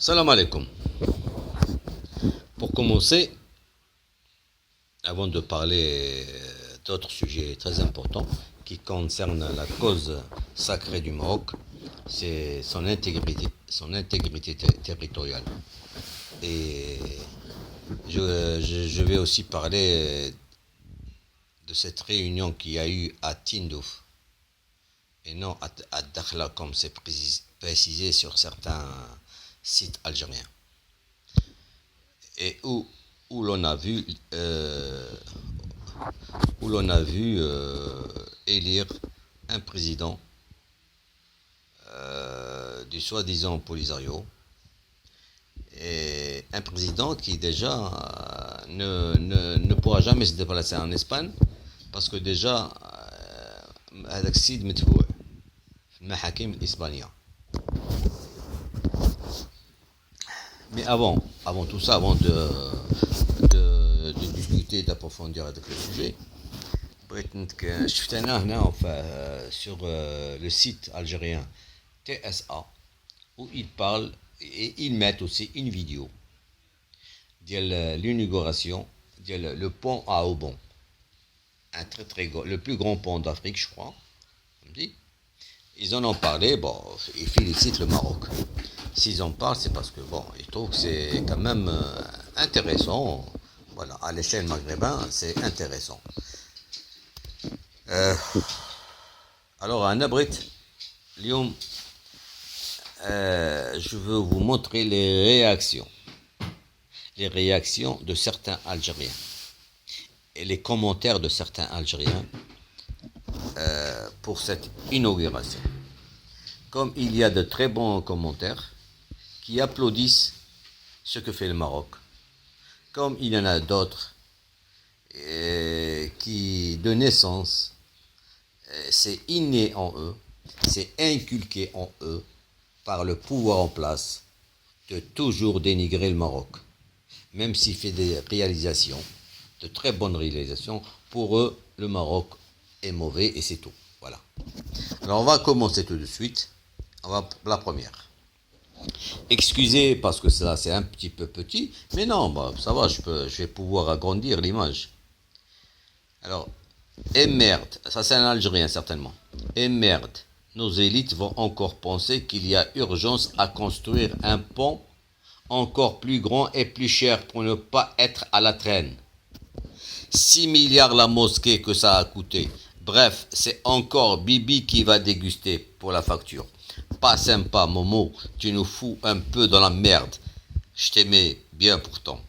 Salam alaikum. Pour commencer, avant de parler d'autres sujets très importants qui concernent la cause sacrée du Maroc, c'est son intégrité territoriale. Et je vais aussi parler de cette réunion qu'il y a eu à Tindouf et non à Dakhla comme c'est précisé sur certains sites algériens. Et où l'on a vu élire un président du soi-disant Polisario, et un président qui déjà ne pourra jamais se déplacer en Espagne parce que déjà هذاك السيد متبوع في المحاكم الإسبانية. Mais avant tout ça, avant de discuter, d'approfondir avec le sujet, شفت أنا هنا sur le site algérien TSA où ils parlent et ils mettent aussi une vidéo de l'inauguration de le pont à Aubon, le plus grand pont d'Afrique, je crois. Ils en ont parlé, bon, ils félicitent le Maroc. S'ils en parlent, c'est parce que, bon, ils trouvent que c'est quand même intéressant. Voilà, à l'échelle maghrébine, c'est intéressant. Alors, à Nabrit, Lyon, je veux vous montrer les réactions de certains Algériens et les commentaires de certains Algériens pour cette inauguration. Comme il y a de très bons commentaires qui applaudissent ce que fait le Maroc, comme il y en a d'autres qui, de naissance, c'est inné en eux, c'est inculqué en eux par le pouvoir en place de toujours dénigrer le Maroc, même s'il fait des réalisations, de très bonnes réalisations. Pour eux, le Maroc est mauvais et c'est tout. Voilà. Alors on va commencer tout de suite. La première. Excusez parce que ça c'est un petit peu petit, mais non, bah, ça va, je vais pouvoir agrandir l'image. Alors, et merde, ça c'est un Algérien certainement. Et merde, nos élites vont encore penser qu'il y a urgence à construire un pont encore plus grand et plus cher pour ne pas être à la traîne. 6 milliards la mosquée que ça a coûté. Bref, c'est encore Bibi qui va déguster pour la facture. Pas sympa, Momo, tu nous fous un peu dans la merde. Je t'aimais bien pourtant.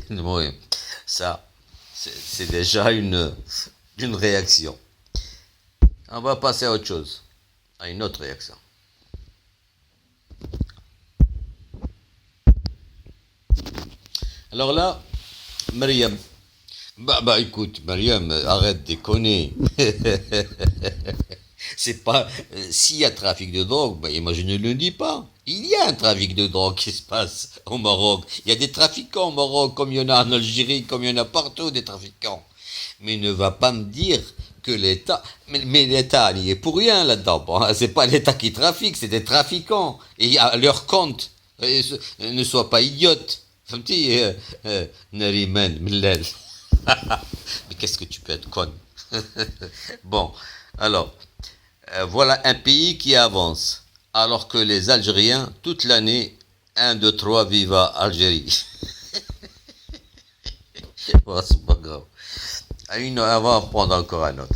Oui, ça, c'est déjà une réaction. On va passer à autre chose, à une autre réaction. Alors là, Mariam. Bah écoute, Mariam, arrête de déconner. C'est pas. S'il y a trafic de drogue, bah, moi je ne le dis pas. Il y a un trafic de drogue qui se passe au Maroc. Il y a des trafiquants au Maroc, comme il y en a en Algérie, comme il y en a partout des trafiquants. Mais ne va pas me dire que l'État. Mais l'État n'y est pour rien là-dedans. Bon, c'est pas l'État qui trafique, c'est des trafiquants. Et à leur compte. Ne sois pas idiote. Nariman, Millel. Mais qu'est-ce que tu peux être con. Bon, alors, voilà un pays qui avance, alors que les Algériens, toute l'année, 1, 2, 3, viva Algérie. Bon, c'est pas grave. On va prendre encore un autre.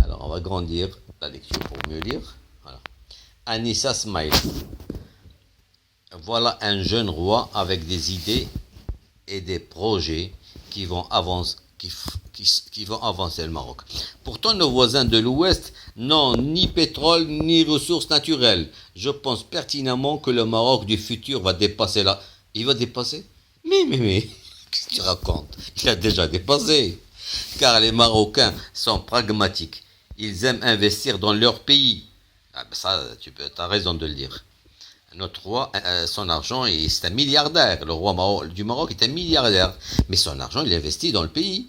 Alors, on va grandir la lecture pour mieux lire. Voilà. Anissa Smail. Voilà un jeune roi avec des idées et des projets qui vont avancer, qui vont avancer le Maroc. Pourtant, nos voisins de l'Ouest n'ont ni pétrole ni ressources naturelles. Je pense pertinemment que le Maroc du futur va dépasser là. Il va dépasser? Mais, qu'est-ce que tu racontes? Il a déjà dépassé. Car les Marocains sont pragmatiques. Ils aiment investir dans leur pays. Ah ben ça, tu as raison de le dire. Notre roi, son argent, c'est un milliardaire. Le roi du Maroc est un milliardaire. Mais son argent, il investit dans le pays.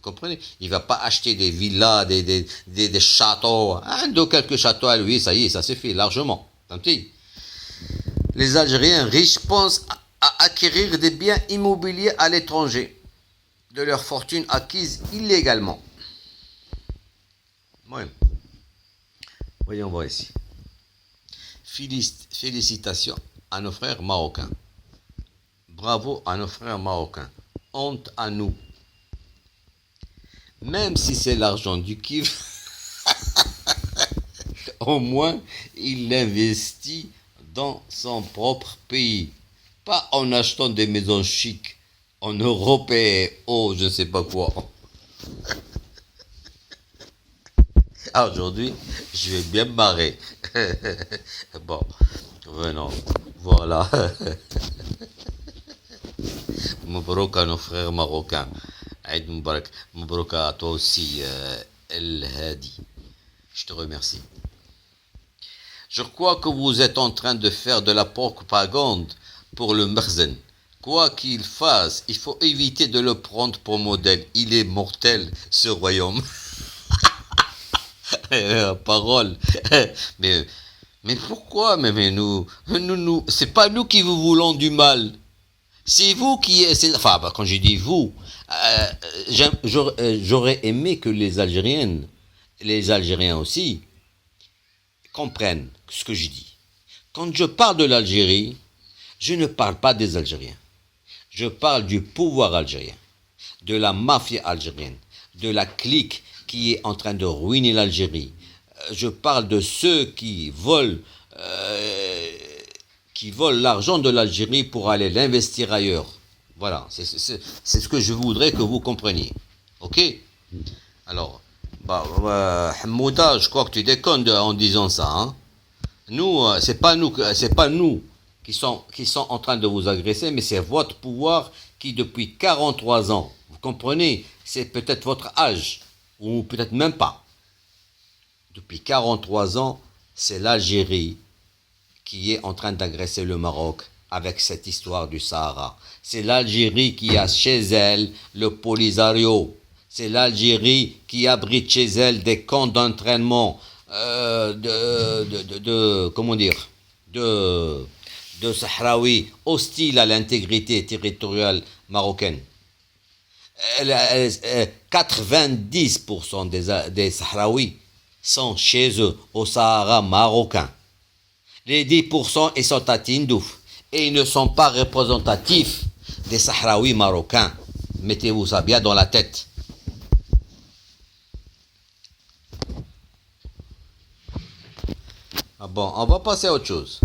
Vous comprenez? Il ne va pas acheter des villas, des châteaux. De quelques châteaux à lui, ça y est, ça suffit largement. Les Algériens riches pensent à acquérir des biens immobiliers à l'étranger, de leur fortune acquise illégalement. Ouais. Voyons voir ici. Félicitations à nos frères marocains. Bravo à nos frères marocains. Honte à nous. Même si c'est l'argent du kiff, au moins il l'investit dans son propre pays. Pas en achetant des maisons chics en Europe et je ne sais pas quoi. Aujourd'hui, je vais bien me marrer. Bon, venons, voilà. Mabrouk à nos frères marocains. Aïd Moubarak. Mabrouk à toi aussi, El Hadi. Je te remercie. Je crois que vous êtes en train de faire de la propagande pour le Merzen. Quoi qu'il fasse, il faut éviter de le prendre pour modèle. Il est mortel, ce royaume. Parole. Mais pourquoi? Mais nous, c'est pas nous qui vous voulons du mal. C'est vous qui... Enfin, quand j'ai dit vous, j'aurais aimé que les Algériens aussi, comprennent ce que je dis. Quand je parle de l'Algérie, je ne parle pas des Algériens. Je parle du pouvoir algérien, de la mafia algérienne, de la clique qui est en train de ruiner l'Algérie. Je parle de ceux qui volent l'argent de l'Algérie pour aller l'investir ailleurs. Voilà, c'est ce que je voudrais que vous compreniez. Ok? Alors, Hamouda, je crois que tu déconnes en disant ça. Hein? Nous, c'est pas nous qui sont en train de vous agresser, mais c'est votre pouvoir qui, depuis 43 ans, vous comprenez, c'est peut-être votre âge, ou peut-être même pas. Depuis 43 ans, c'est l'Algérie qui est en train d'agresser le Maroc avec cette histoire du Sahara. C'est l'Algérie qui a chez elle le Polisario. C'est l'Algérie qui abrite chez elle des camps d'entraînement de Sahraouis hostiles à l'intégrité territoriale marocaine. 90% des Sahraouis sont chez eux au Sahara marocain. Les 10% ils sont à Tindouf et ils ne sont pas représentatifs des Sahraouis marocains. Mettez-vous ça bien dans la tête. Bon, on va passer à autre chose.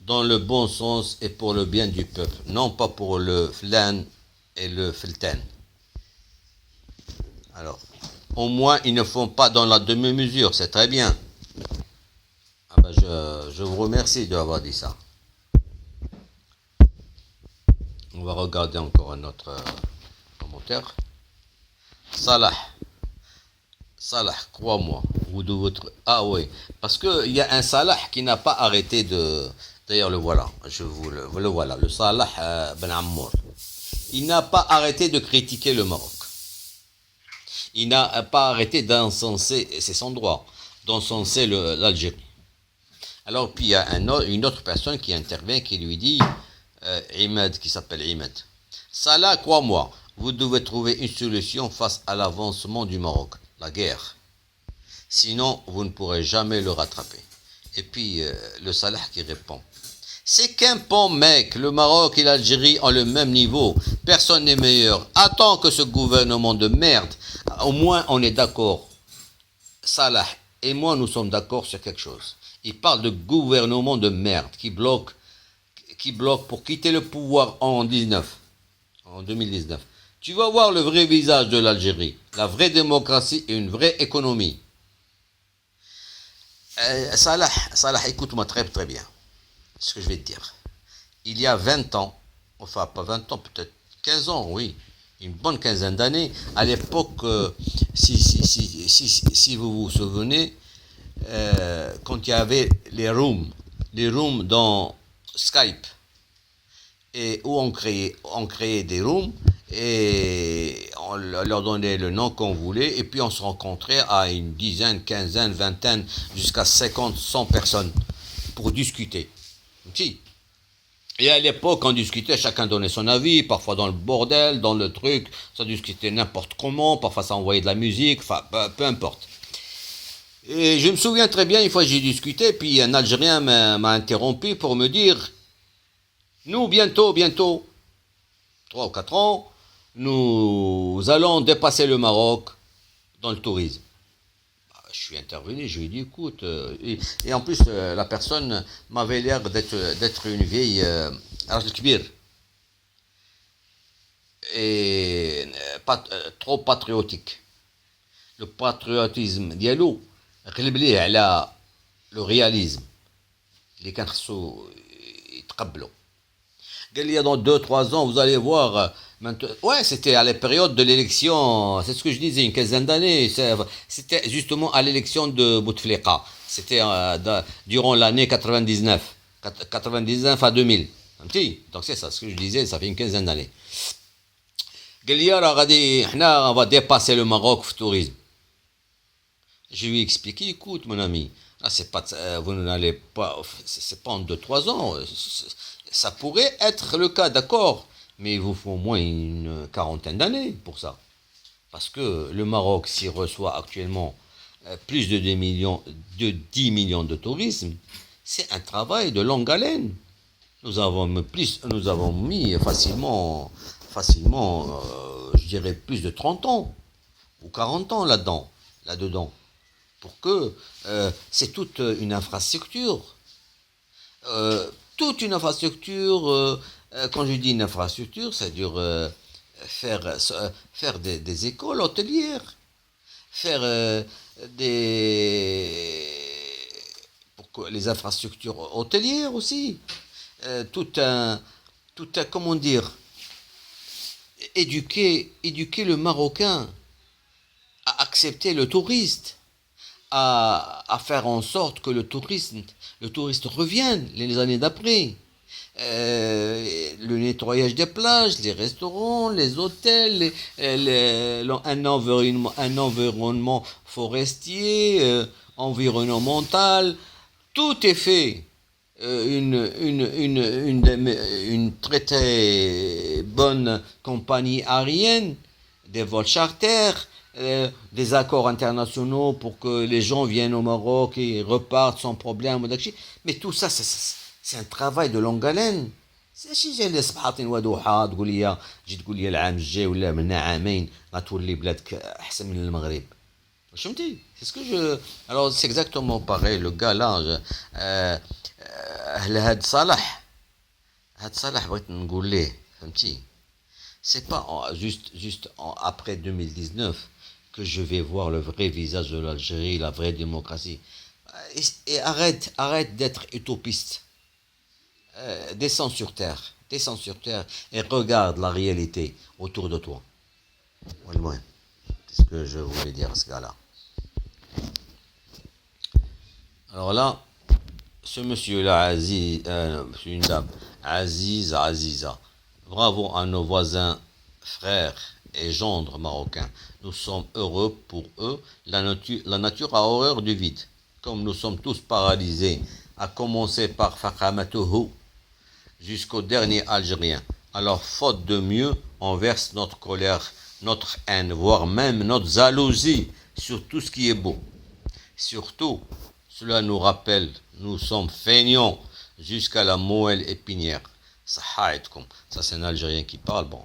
Dans le bon sens et pour le bien du peuple, non pas pour le flan et le filten. Alors, au moins, ils ne font pas dans la demi-mesure, c'est très bien. Je vous remercie d'avoir dit ça. On va regarder encore un autre commentaire. Salah, crois-moi, vous devez... Ah oui, parce qu'il y a un Salah qui n'a pas arrêté de... D'ailleurs, le voilà, le voilà, le Salah Ben Ammour. Il n'a pas arrêté de critiquer le Maroc. Il n'a pas arrêté d'encenser, c'est son droit, d'encenser l'Algérie. Alors, puis il y a une autre personne qui intervient, qui lui dit, Imad, qui s'appelle Imad. Salah, crois-moi, vous devez trouver une solution face à l'avancement du Maroc, la guerre. Sinon, vous ne pourrez jamais le rattraper. Et puis, le Salah qui répond. C'est qu'un pont, mec. Le Maroc et l'Algérie ont le même niveau. Personne n'est meilleur. Attends que ce gouvernement de merde. Au moins, on est d'accord. Salah et moi, nous sommes d'accord sur quelque chose. Il parle de gouvernement de merde qui bloque pour quitter le pouvoir en 2019. Tu vas voir le vrai visage de l'Algérie, la vraie démocratie et une vraie économie. Salah, écoute-moi très très bien ce que je vais te dire. Il y a 20 ans, enfin pas 20 ans, peut-être 15 ans, oui, une bonne quinzaine d'années, à l'époque, si vous vous souvenez, quand il y avait les rooms dans Skype, et où on créait des rooms, et on leur donnait le nom qu'on voulait, et puis on se rencontrait à une dizaine, quinzaine, vingtaine, jusqu'à 50, 100 personnes pour discuter. Si. Et à l'époque, on discutait, chacun donnait son avis, parfois dans le bordel, dans le truc, ça discutait n'importe comment, parfois ça envoyait de la musique, enfin, peu importe. Et je me souviens très bien, une fois j'ai discuté, puis un Algérien m'a interrompu pour me dire, nous, bientôt, 3 ou 4 ans, nous allons dépasser le Maroc dans le tourisme. Je suis intervenu, je lui ai dit, écoute, et en plus, la personne m'avait l'air d'être une vieille Al-Kbir, et pas, trop patriotique. Le patriotisme ديالو غلب ليه على le réalisme اللي كان خصو يتقبلوا. قال لي dans 2-3 ans vous allez voir ouais, c'était à la période de l'élection, c'est ce que je disais, une quinzaine d'années, c'était justement à l'élection de Bouteflika, c'était durant l'année 99 à 2000. Donc c'est ça ce que je disais, ça fait une quinzaine d'années. قال لي راه غادي حنا on va dépasser le Maroc في tourisme. Je lui ai expliqué, écoute mon ami, là c'est pas, vous n'allez pas, c'est pas en 2-3 ans, ça pourrait être le cas, d'accord, mais il vous faut au moins une quarantaine d'années pour ça. Parce que le Maroc s'y reçoit actuellement plus de 10 millions de tourisme, c'est un travail de longue haleine. Nous avons mis facilement, je dirais plus de 30 ans ou 40 ans là-dedans. Pour que c'est toute une infrastructure. Quand je dis une infrastructure, c'est-à-dire faire des écoles hôtelières, faire pour que les infrastructures hôtelières aussi, comment dire, éduquer le Marocain à accepter le touriste, à faire en sorte que le touriste revienne les années d'après. Le nettoyage des plages, les restaurants, les hôtels, un environnement forestier, environnemental, tout est fait. Une très très bonne compagnie aérienne, des vols charters, des accords internationaux pour que les gens viennent au Maroc et repartent sans problème. Mais tout ça, c'est un travail de longue haleine. ماشي جاي لي صباحات ودوحه تقول لي تجي تقول لي العام الجاي ولا من عامين غتولي بلادك احسن من المغرب. فهمتي؟ C'est ce que je. Alors c'est exactement pareil. Le gars là, هاد صالح بغيت نقول ليه فهمتي. C'est pas juste après 2019 que je vais voir le vrai visage de l'Algérie, la vraie démocratie. Et arrête d'être utopiste. Descends sur terre et regarde la réalité autour de toi. C'est ce que je voulais dire à ce gars-là. Alors là, ce monsieur-là, Aziz, une dame, Aziza, bravo à nos voisins, frères et gendres marocains. Nous sommes heureux pour eux. La nature a horreur du vide. Comme nous sommes tous paralysés, à commencer par Fakhamatouhou, jusqu'au dernier Algérien. Alors, faute de mieux, on verse notre colère, notre haine, voire même notre jalousie sur tout ce qui est beau. Surtout, cela nous rappelle, nous sommes feignants jusqu'à la moelle épinière. Ça, c'est un Algérien qui parle. Bon,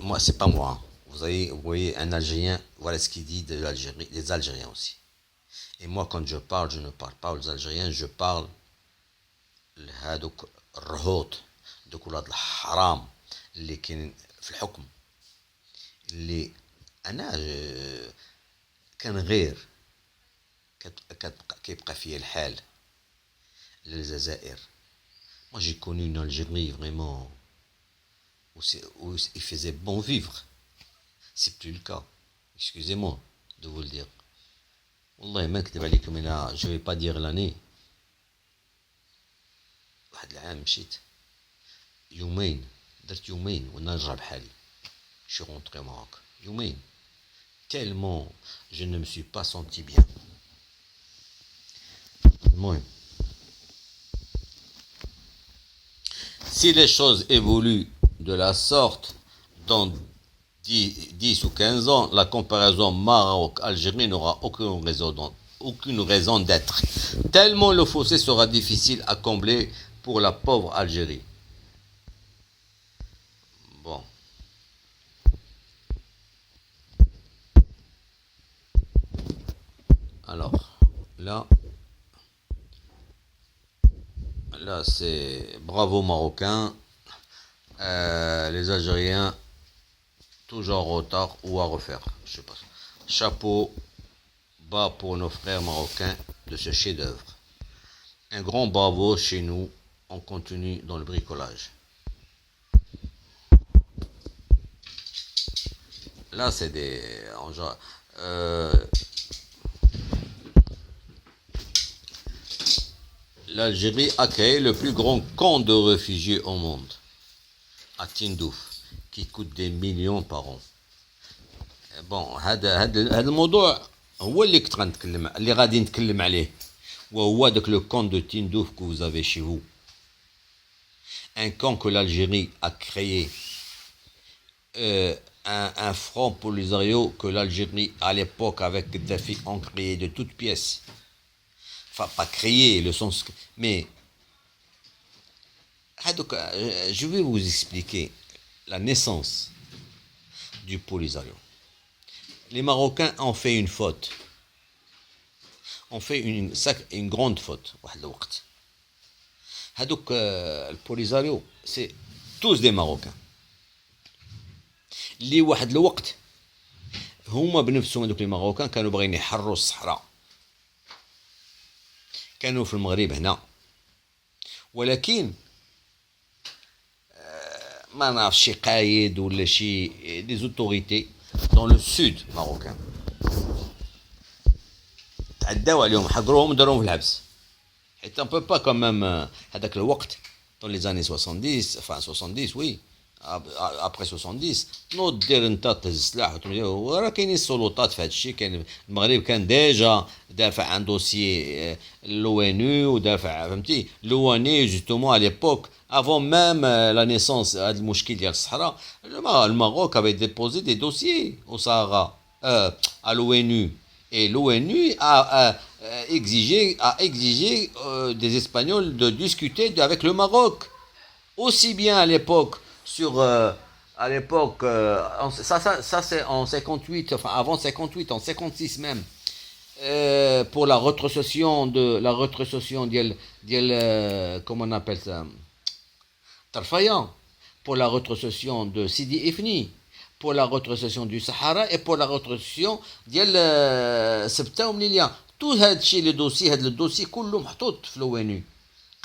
moi, c'est pas moi. Hein. Vous voyez un Algérien, voilà ce qu'il dit de l'Algérie, des Algériens aussi. Et moi, quand je parle, je ne parle pas aux Algériens, je parle لهادوك الرهوط دوك ولاد الحرام اللي كاين في الحكم اللي انا كان غير كيبقى فيا الحال للجزائر. Moi j'ai connu une Algérie vraiment où il faisait bon vivre. C'est plus le cas. Excusez-moi de vous le dire. والله ما نكذب عليكم انا je vais pas dire l'année. واحد العام مشيت يومين درت يومين وانا نرجع بحالي. Je suis rentré au Maroc. يومين. Tellement je ne me suis pas senti bien. المهم. Si les choses évoluent de la sorte, dans 10 ou 15 ans, la comparaison Maroc-Algérie n'aura aucune raison d'être. Tellement le fossé sera difficile à combler pour la pauvre Algérie. Bon. Alors, là c'est bravo Marocains. Les Algériens, toujours en retard ou à refaire. Je sais pas. Chapeau bas pour nos frères marocains de ce chef-d'œuvre. Un grand bravo chez nous. On continue dans le bricolage. Là, c'est des... L'Algérie accueille le plus grand camp de réfugiés au monde, à Tindouf, qui coûte des millions par an. Bon, هذا الموضوع هو اللي غادي نتكلم عليه، وهو داك le camp de Tindouf que vous avez chez vous. Un camp que l'Algérie a créé, un front Polisario que l'Algérie à l'époque avec Kadhafi ont créé de toutes pièces. Enfin, pas créé, le sens... Mais, je vais vous expliquer la naissance du Polisario. Les Marocains ont fait une faute. Ont fait une grande faute. Le Polisario, c'est tous des Marocains. اللي واحد الوقت هما بنفسهم هذوك لي ماروكان كانوا باغيين يحرروا الصحراء. كانوا في المغرب هنا، ولكن ما نعرف شي قايد ولا شي دي زوتوريتي دون لو سود ماروكان تعداو عليهم، حقروهم وداروهم في الحبس. حيت on peut pas quand même هذاك الوقت dans les années 70 enfin 70 oui après 70 نوض دير انت تهز السلاح وراه كاينين السلطات في هذا الشيء. كاين المغرب كان ديجا دافع عن دوسيي لو ان يو ودافع فهمتي لو ان يو جوستومون على ليبوك افون ميم لا نيسونس. هذا المشكل ديال الصحراء الماروك avait déposé des dossiers au Sahara à l'ONU et l'ONU a exigé des Espagnols de discuter avec le Maroc aussi bien à l'époque à l'époque, ça c'est en 58, enfin avant 58, en 56 même, pour la rétrocession comment on appelle ça, Tarfaya, pour la rétrocession de Sidi Ifni, pour la rétrocession du Sahara et pour la rétrocession ديال سبتة ومليليا. tout هادشي le dossier كله محطوط في l'ONU.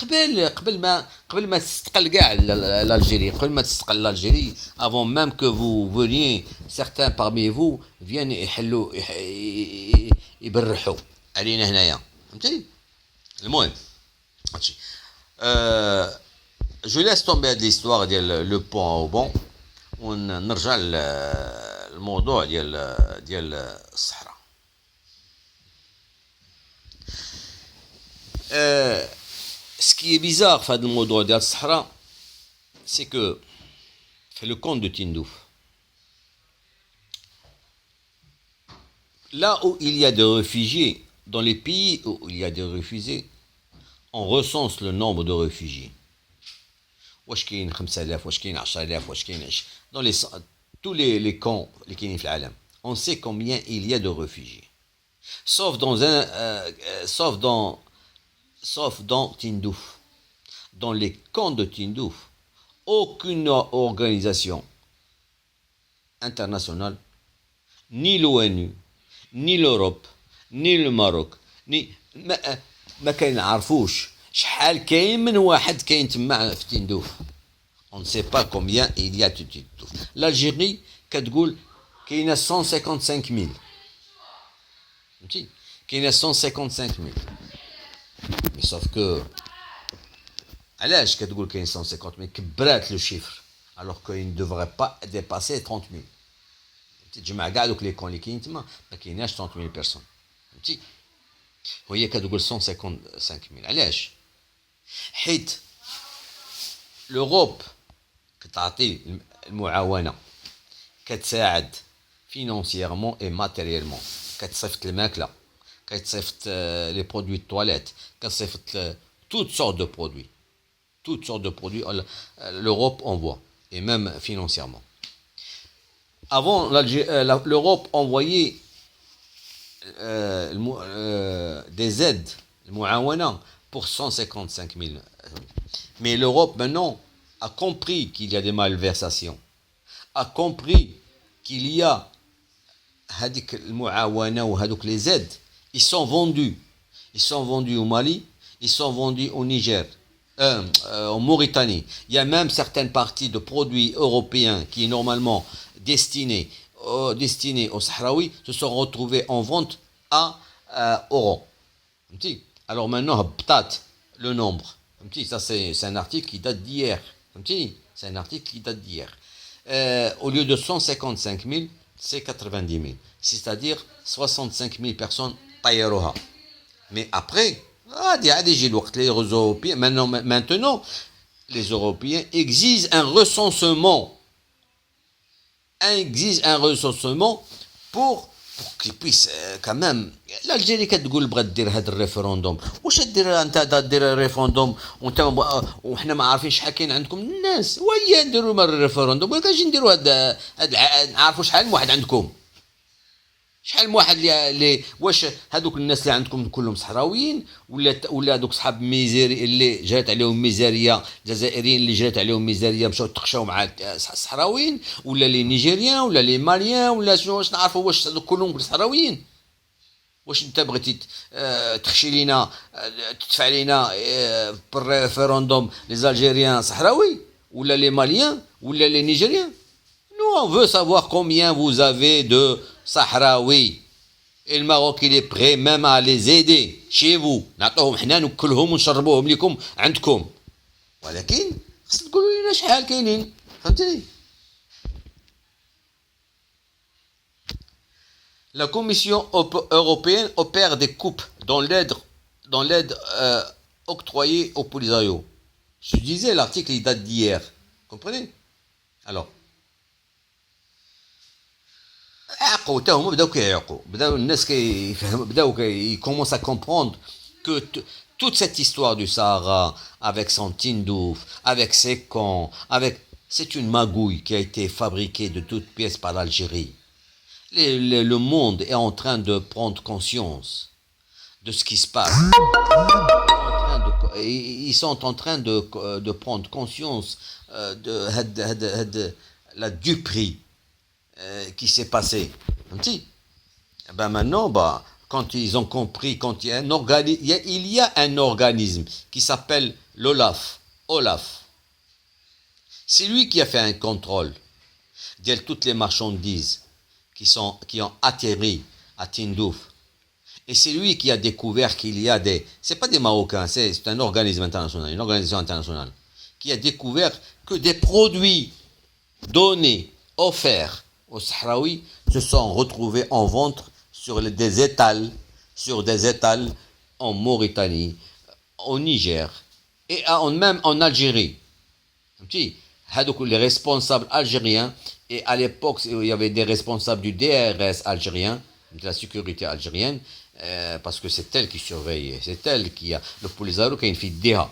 قبل ما تستقل كاع l'Algérie, قبل ما تستقل l'Algérie, avant même que vous veniez, certains parmi vous viennent يبرحوا علينا هنايا فهمتي. المهم هادشي je laisse tomber هاد l'histoire ديال لو بون او بون ونرجع للموضوع ديال الصحراء. Ce qui est bizarre في هذا الموضوع ديال الصحراء c'est que في le camp de Tindouf, là où il y a des réfugiés, dans les pays où il y a des réfugiés, on recense le nombre de réfugiés. واش كاين 5000 واش كاين 10000 واش كاين dans tous les camps اللي كاينين في العالم. On sait combien il y a de réfugiés. Sauf dans Tindouf. Dans les camps de Tindouf, aucune organisation internationale, ni l'ONU, ni l'Europe, ni le Maroc, ni ما كنعرفوش شحال كاين من واحد كاين تما في تندوف. On ne sait pas combien il y a de Tindouf. L'Algérie كتقول كاينه 155000. فهمتي كاينه 155000. sauf que علاش كتقول كاين 150 مي كبرات لو شيفر alors qu'il ne devrait pas dépasser 30 000. تجمع كاع دوك لي كون اللي كاين تما ما كايناش 30 000 بيرسون فهمتي وهي كتقول 155 000 علاش حيت لوروب كتعطي المعاونه كتساعد فينونسييرمون اي ماتيريالمون كتصيفط الماكله كتصيفط لي برودوي تواليت كتصيفط toutes sortes de produits l'Europe envoie et même financièrement. Avant, l'Europe envoyait des aides, pour 155 000. Mais l'Europe maintenant a compris qu'il y a des malversations, a compris qu'il y a les aides, ils sont vendus au Mali, ils sont vendus au Niger, en Mauritanie. Il y a même certaines parties de produits européens qui normalement destinés aux Sahraouis se sont retrouvés en vente à Oran. Alors maintenant, peut-être le nombre. Ça, c'est un article qui date d'hier. C'est un article qui date d'hier. Au lieu de 155 000, c'est 90 000. C'est-à-dire 65 000 personnes taïroha. Mais après, les Européens, maintenant, les Européens exigent un recensement. Pour qu'ils puissent quand même. L'Algérie كتقول بغات دير هذا الريفرندوم واش دير انت دير الريفرندوم وحنا ما عارفين شحال كاين عندكم الناس ويا نديروا ما الريفرندوم ولا كنجي نديروا هذا نعرفوا شحال من واحد عندكم شحال من واحد اللي واش هذوك الناس اللي عندكم كلهم صحراويين ولا هذوك صحاب ميزيري اللي جرات عليهم ميزاريه الجزائريين اللي جرات عليهم ميزاريه مشاو تقشاو مع الصحراويين ولا لي نيجيريان ولا لي ماليان ولا شنو واش نعرفوا واش هذوك كلهم صحراويين واش انت بغيتي تخشي لينا تدفع لينا بالريفرندوم لي الجيريان صحراوي ولا لي ماليان ولا لي نيجيريان nous on veut savoir combien vous avez de Sahraoui. Et le Maroc, il est prêt même à les aider chez vous. نعطوهم حنا نوكلهم ونشربوهم لكم عندكم. ولكن خصك تقولوا لنا شحال كاينين. فهمتني؟ La Commission européenne opère des coupes dans l'aide octroyée au Polisario. Je disais, l'article il date d'hier. Comprenez? Alors, عقوا تا هما بداو كيعقوا بداو الناس ils commencent à comprendre que toute cette histoire du Sahara avec son Tindouf, avec ses camps, c'est une magouille qui a été fabriquée de toutes pièces par l'Algérie. Le monde est en train de prendre conscience de ce qui se passe. Ils sont en train de prendre conscience de la duperie qui s'est passé. Ben maintenant, quand ils ont compris, quand il y a un organisme qui s'appelle Olaf. C'est lui qui a fait un contrôle de toutes les marchandises qui ont atterri à Tindouf. Et c'est lui qui a découvert qu'il y a c'est pas des Marocains, c'est un organisme international, une organisation internationale, qui a découvert que des produits donnés, offerts aux Sahraouis se sont retrouvés en vente sur des étals en Mauritanie, au Niger et même en Algérie. Les responsables algériens, et à l'époque il y avait des responsables du DRS algérien, de la sécurité algérienne, parce que c'est elle qui surveille, c'est elle qui a le Polisario qui a une fille d'Eha.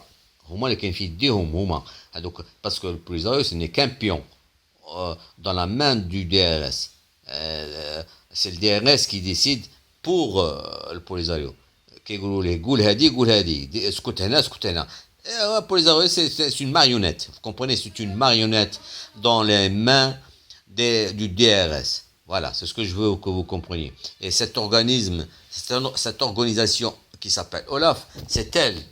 Parce que le Polisario ce n'est qu'un pion dans la main du DRS. C'est le DRS qui décide pour le Polisario. Le Polisario, c'est une marionnette. Vous comprenez, c'est une marionnette dans les mains du DRS. Voilà, c'est ce que je veux que vous compreniez. Et cet organisme, cette organisation qui s'appelle Olaf, c'est elle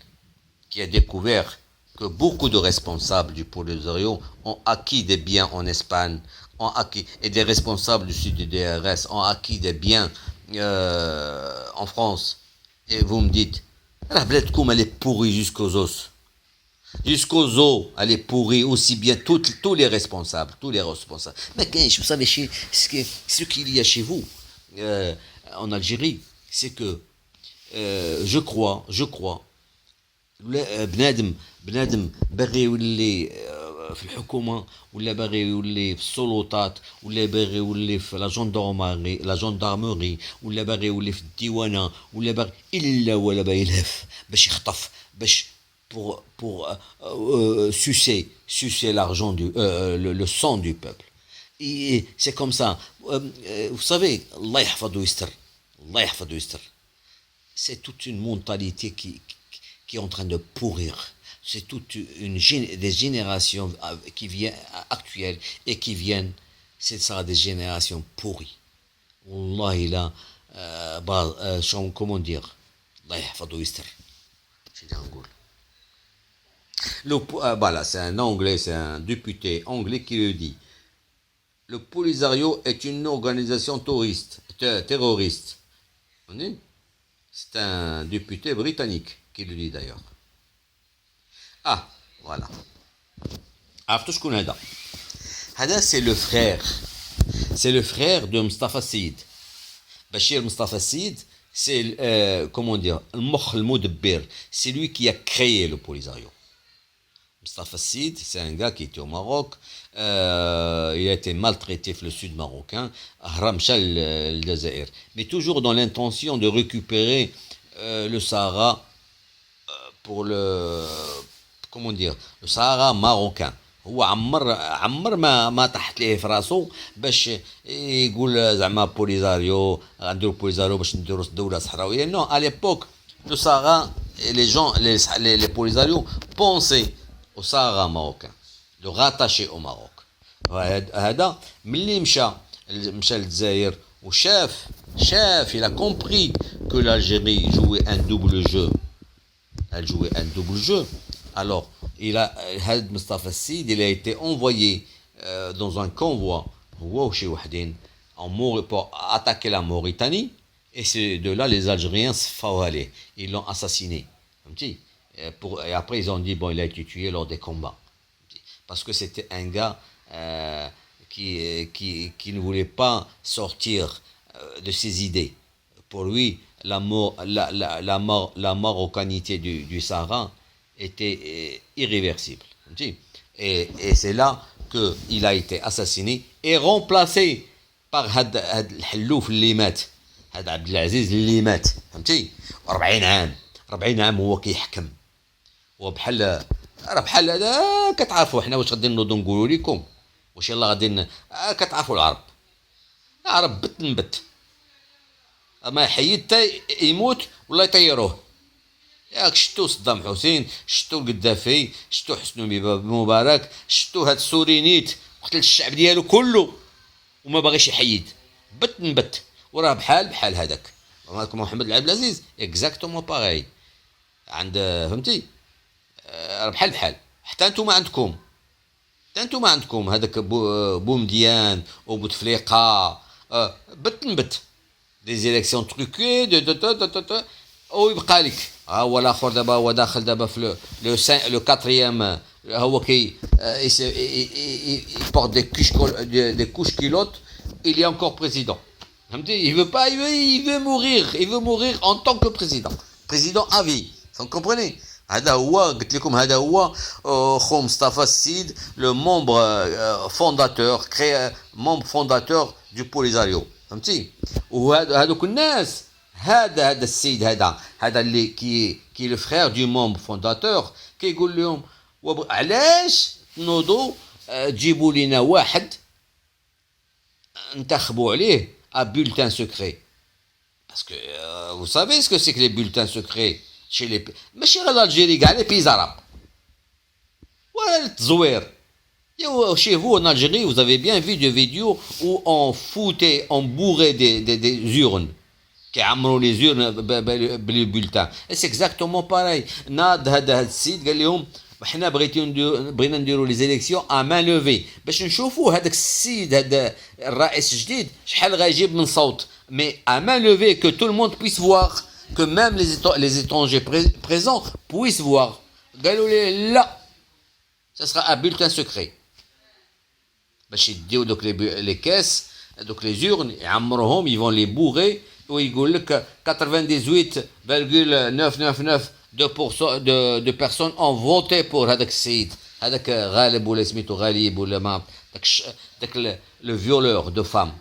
qui a découvert que beaucoup de responsables du Polisario ont acquis des biens en Espagne, et des responsables du sud du DRS ont acquis des biens en France. Et vous me dites, la Bledkoum, elle est pourrie jusqu'aux os. Jusqu'aux os, elle est pourrie, aussi bien tous les responsables, tous les responsables. Mais vous savez, ce qu'il y a chez vous, en Algérie, c'est que, je crois, بنادم باغي يولي في الحكومه ولا باغي يولي في السلطات ولا باغي يولي في لا جندرمري ولا باغي يولي في الديوانه ولا باغي الا ولا باغي يلهف باش يخطف باش pour sucer l'argent le sang du peuple. Et c'est comme ça. Vous savez, Allah yahfadou yistar. Allah yahfadou yistar. C'est toute une mentalité qui est en train de pourrir. C'est toute des générations qui viennent actuelles et qui viennent. C'est ça, des générations pourries. Wallahi là, comment dire, Allah yahfadou yistar. C'est un goul. Voilà, c'est un Anglais, c'est un député anglais qui le dit. Le Polisario est une organisation terroriste. C'est un député britannique qui le dit d'ailleurs. Ah, voilà. عرفتوا شكون هذا؟ هذا c'est le frère. C'est le frère de Mustafa Seyid. Bachir Mustafa Seyid, c'est, comment dire, المخ المدبر. C'est lui qui a créé le Polisario. Mustafa Seyid, c'est un gars qui était au Maroc, il a été maltraité dans le sud marocain, Haramchal al-Jazair, mais toujours dans l'intention de récupérer le Sahara pour comment dire, le Sahara marocain. هو عمر ما طاحت ليه في راسو باش يقول زعما بوليزاريو غنديرو بوليزاريو باش نديرو دولة صحراوية. Non, à l'époque, le Sahara, les Polisario pensaient au Sahara marocain, de rattacher au Maroc. هذا ملي مشى للجزائر وشاف il a compris que l'Algérie jouait un double jeu. Elle jouait un double jeu. Alors, Mustafa Seyid, il a été envoyé dans un convoi pour attaquer la Mauritanie. Et c'est de là les Algériens se fawalaient. Ils l'ont assassiné. Et après, ils ont dit, bon, il a été tué lors des combats. Parce que c'était un gars qui ne voulait pas sortir de ses idées. Pour lui, la marocanité du Sahara était irréversible. Et c'est là qu'il a été assassiné et remplacé par Had Hallouf Limat. هذا عبد العزيز اللي مات فهمتي 40 عام هو كيحكم. وبحال بحال هذا كتعرفوا حنا واش غادي نوضوا نقولوا لكم واش يلاه غادي كتعرفوا العرب بت نبت ما يحيد حتى يموت ولا يطيروه. ياك شفتوا صدام حسين، شفتوا القذافي، شفتوا حسني مبارك، شفتوا هاد السورينيت قتل الشعب ديالو كله وما باغيش يحيد بت نبت. وراه بحال هذاك محمد العبد العزيز اكزاكتومون باغي عند فهمتي راه بحال حتى نتوما عندكم هذاك بومديان وبوتفليقه بت نبت دي زيليكسيون تروكي او يبقى لك هو الاخر دابا هو داخل دابا في لو كاتريام هو كي porte des couches culottes, il est encore président. Il veut mourir en tant que président à vie. Vous comprenez? هذا هو قلت لكم هذا هو خو مصطفى السيد le membre fondateur du Polisario. فهمتي؟ وهذوك الناس هذا السيد هذا اللي كي le frère du membre fondateur كيقول لهم علاش تنوضوا تجيبوا لنا واحد انتخبوا عليه à bulletin secret. Parce que vous savez ce que c'est que les bulletins secrets chez les ماشي غير l'Algérie, كاع les pays arabes. Voilà التزوير. Chez vous en Algérie, vous avez bien vu des vidéos où on bourrait des urnes. Qui عمروا les urnes بلي bulletins. Et c'est exactement pareil. ناض هذا السيد قال لهم حنا بغينا نديروا لي زيليكسيون ا مان لوفي باش نشوفوا هذاك السيد هذا الرئيس الجديد شحال غايجيب من صوت. مي ا مان لوفي que tout le monde puisse voir, que même les étrangers présents puissent voir. قالوا لي لا Ça sera un bulletin secret. Donc les caisses, donc les urnes, ils vont les bourrer, où ils disent que 98,999% de personnes ont voté pour Hadak Saïd, Hadak Ghalib ou Lesmit ou Ghalib ou le violeur de femmes,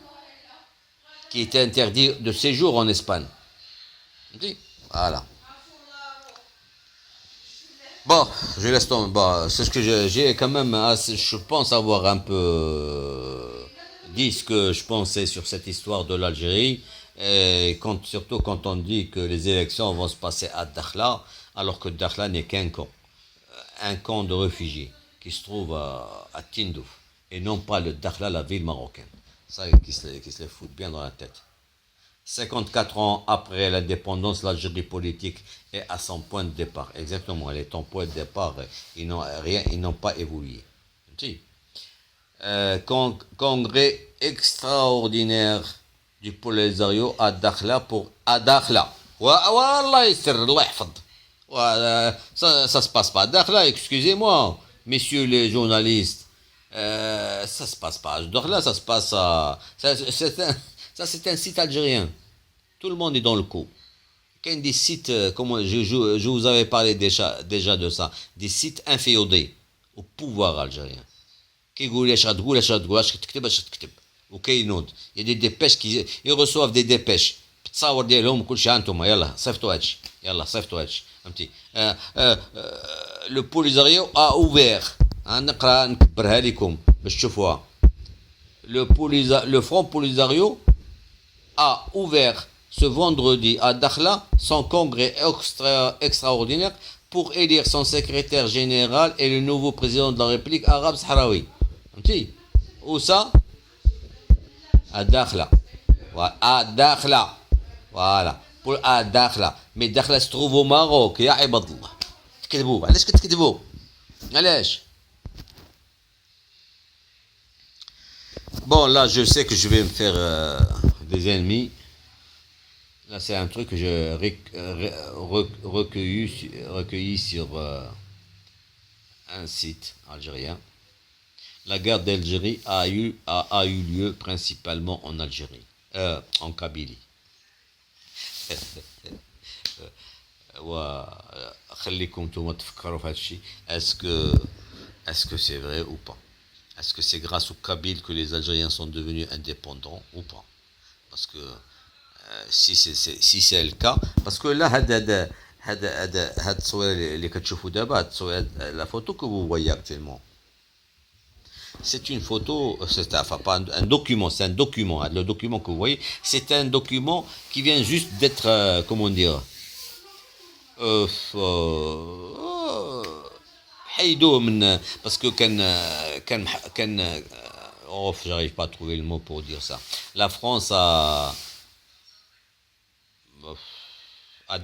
qui était interdit de séjour en Espagne. Voilà. Bon, je laisse tomber. Bon, c'est ce que j'ai quand même. Je pense avoir un peu dit ce que je pensais sur cette histoire de l'Algérie. Et surtout quand on dit que les élections vont se passer à Dakhla, alors que Dakhla n'est qu'un camp. Un camp de réfugiés qui se trouve à Tindouf. Et non pas le Dakhla, la ville marocaine. Ça, qui se les fout bien dans la tête. 54 ans après l'indépendance, l'Algérie politique est à son point de départ. Exactement, elle est en point de départ. Ils n'ont pas évolué. Si. Congrès extraordinaire du Polisario à Dakhla pour à Dakhla. Wallah yasser, Allah yahfad. Ça se passe pas à Dakhla, excusez-moi, messieurs les journalistes. Ça se passe pas à Dakhla, ça se passe à. Ça, c'est un site algérien. Tout le monde est dans le coup. Quand des sites, comme je vous avais parlé déjà de ça, des sites inféodés au pouvoir algérien. Il y a des dépêches ils reçoivent des dépêches. تصاور ديالهم كل شيء انتم يلا صيفطوا هادشي يلا صيفطوا هادشي فهمتي لو بوليزاريو ا اوفير نقرا نكبرها لكم باش تشوفوها le Front Polisario a ouvert ce vendredi à Dakhla son congrès extraordinaire pour élire son secrétaire général et le nouveau président de la République arabe sahraoui. Où ça? À Dakhla. À Dakhla. Voilà. Pour à Dakhla. Mais Dakhla se trouve au Maroc. Ya ibadallah. تكذبوا. علاش كتكذبوا؟ علاش؟ Bon, là, je sais que je vais me faire des ennemis. Là, c'est un truc que j'ai recueilli sur un site algérien. La guerre d'Algérie a eu lieu principalement en Algérie, en Kabylie. Est-ce que c'est vrai ou pas? Est-ce que c'est grâce aux Kabyles que les Algériens sont devenus indépendants ou pas? Parce que si c'est le cas, parce que là, la photo que vous voyez actuellement, c'est une photo, enfin pas un document, c'est un document. Le document que vous voyez, c'est un document qui vient juste d'être, comment dire, parce que j'arrive pas à trouver le mot pour dire ça. La France a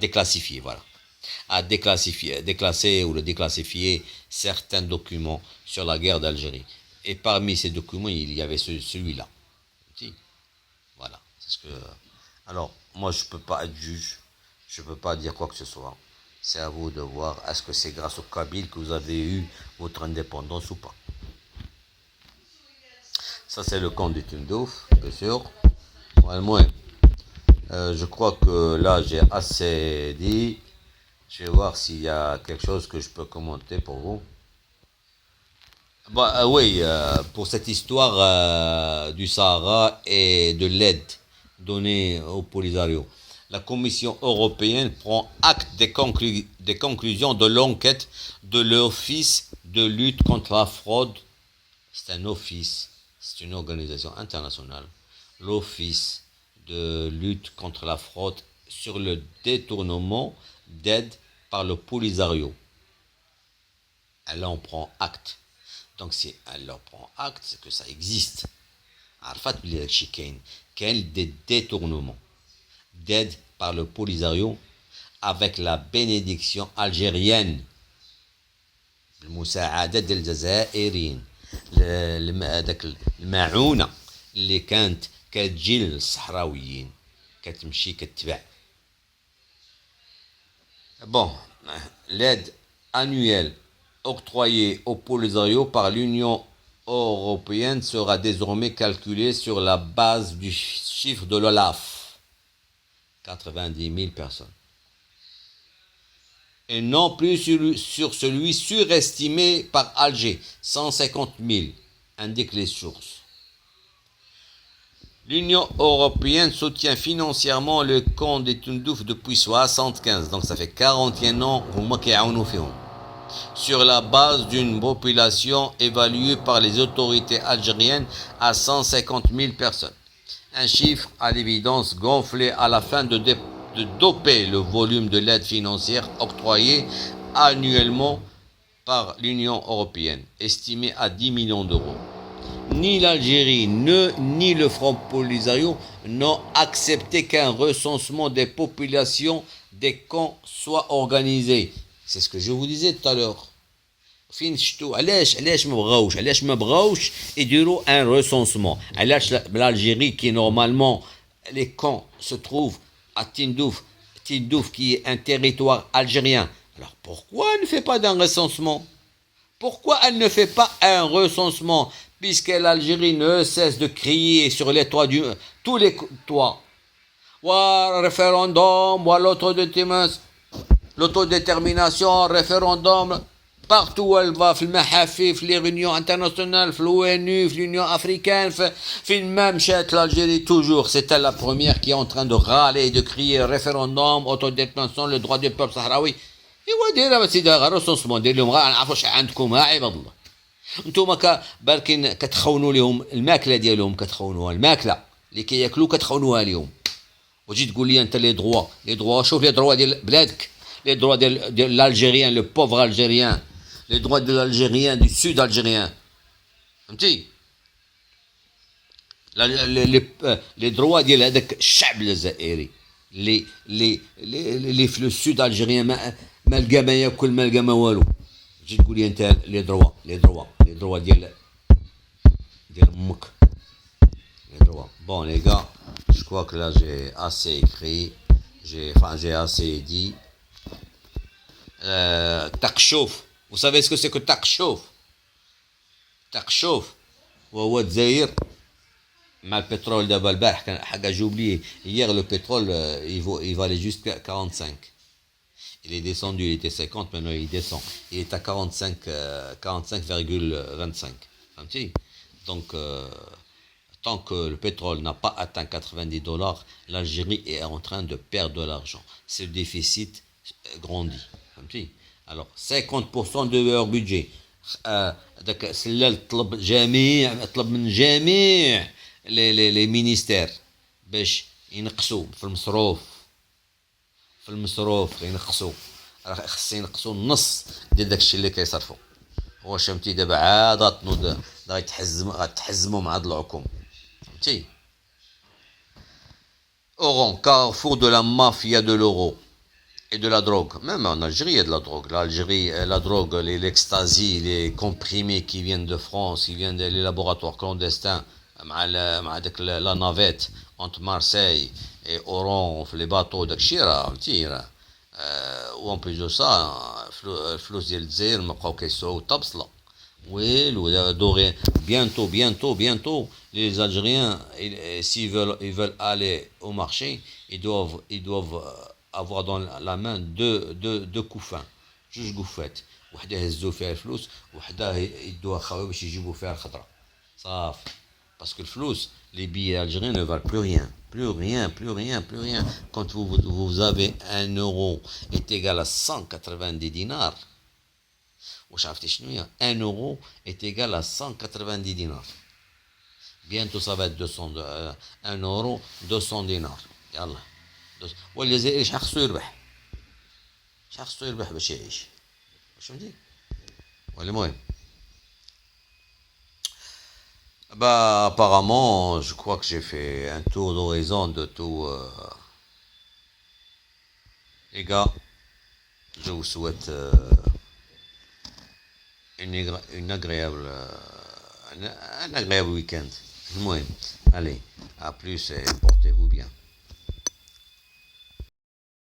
déclassifié, voilà. Déclassé ou déclassifié certains documents sur la guerre d'Algérie. Et parmi ces documents, il y avait celui-là. Voilà. Alors, moi, je ne peux pas être juge. Je ne peux pas dire quoi que ce soit. C'est à vous de voir, est-ce que c'est grâce au Kabyle que vous avez eu votre indépendance ou pas. Ça, c'est le camp de Tindouf, bien sûr. Au moins, je crois que là, j'ai assez dit. Je vais voir s'il y a quelque chose que je peux commenter pour vous. Oui, pour cette histoire du Sahara et de l'aide donnée au Polisario. La Commission européenne prend acte des conclusions de l'enquête de l'Office de lutte contre la fraude. C'est un office, c'est une organisation internationale. L'Office de lutte contre la fraude sur le détournement d'aide par le Polisario. Elle en prend acte. Donc si elle en prend acte, c'est que ça existe. عرفت بلي هادشي كاين des détournements d'aide par le Polisario avec la bénédiction algérienne. المساعدة ديال الجزائريين. هذاك المعونة اللي كانت كتجي للصحراويين كتمشي كتباع. Bon, l'aide annuelle octroyé au Polisario par l'Union européenne sera désormais calculé sur la base du chiffre de l'OLAF, 90 000 personnes, et non plus sur celui surestimé par Alger, 150 000, indiquent les sources. L'Union européenne soutient financièrement le camp des Tindouf depuis 1975, donc ça fait 41 ans sur la base d'une population évaluée par les autorités algériennes à 150 000 personnes. Un chiffre à l'évidence gonflé à la fin de doper le volume de l'aide financière octroyée annuellement par l'Union européenne, estimé à 10 millions d'euros. Ni l'Algérie ni le Front Polisario n'ont accepté qu'un recensement des populations des camps soit organisé. C'est ce que je vous disais tout à l'heure. فين شفتوا علاش ما بغاوش يديروا un recensement. علاش l'Algérie qui normalement les camps se trouvent à Tindouf qui est un territoire algérien. Alors pourquoi elle ne fait pas d'un recensement? Pourquoi elle ne fait pas un recensement, puisque l'Algérie ne cesse de crier sur les toits tous les toits. Ouah, référendum, ouah, l'autodétermination, référendum, partout où elle va, في المحافل, في les réunions internationales, في l'ONU, في l'Union africaine, في même chat l'Algérie toujours. C'était la première qui est en train de râler et de crier référendum, autodétermination, le droit du peuple sahraoui. ايوا ديرها بس ديرها ريسونسمون، دير لهم غير نعرفوا شحال عندكم، عباد الله. انتم بالكين كتخونوا لهم الماكله ديالهم، كتخونوها الماكله اللي كياكلوا كتخونوها لهم، وتجي تقول لي انت لي دروا شوف لي دروا ديال بلادك، لي دروا ديال l'Algérien, le pauvre Algérien, les droits de l'Algérien du sud algérien، فهمتي؟ les droits ديال هذاك الشعب الجزائري اللي في السود algérien ما لقى ما ياكل، ما لقى ما والو، تجي تقول لي انت لي دروا ديال امك، لي دروا. Bon les gars, je crois que là j'ai assez écrit, j'ai assez dit. Takchouf, vous savez ce que c'est que Takchouf? Takchouf وهو الجزائر مع البترول دابا. البارح كان حاجه جوبلي hier le pétrole il valait juste 45. Il est descendu, il était 50, maintenant il descend. Il est à 45,25. Donc, tant que le pétrole n'a pas atteint $90, l'Algérie est en train de perdre de l'argent. C'est le déficit grandit. Alors, 50% de leur budget. طلب من جميع les ministères باش ينقصوا في المصروف ينقصوا، راه خص ينقصوا النص ديال داكشي اللي كيصرفوا. واش فهمتي؟ دابا عاد غتحزموا مع هاد الحكم، فهمتي؟ Oran, carrefour de la mafia de l'euro et de la drogue. Même en Algérie, il y a de la drogue. L'Algérie, la drogue, l'ecstasy, les comprimés qui viennent de France, qui viennent des laboratoires clandestins, la navette entre Marseille et Oran, les bateaux d'Akshira, ou en plus de ça, flous d'Elzer, bientôt, les Algériens, s'ils veulent aller au marché, ils doivent avoir dans la main deux couffins, جوج قفات، وحده يهزوا فيها الفلوس، وحده يدوها خاوي باش يجيبوا فيها الخضره. صافي. Parce que le flous, les billets algériens ne valent plus rien. Plus rien. Quand vous avez 1 euro est égal à 190 dinars. واش عرفتي شنو هي؟ 1 euro est égal à 190 dinars. Bientôt ça va être 1 euro 200 dinars. يلا. والجزائري شحال خصو يربح؟ باش يعيش؟ واش فهمتي؟ المهم. Bah, apparemment, je crois que j'ai fait un tour d'horizon de tout. Les gars, je vous souhaite un agréable week-end. Allez, à plus et portez-vous bien.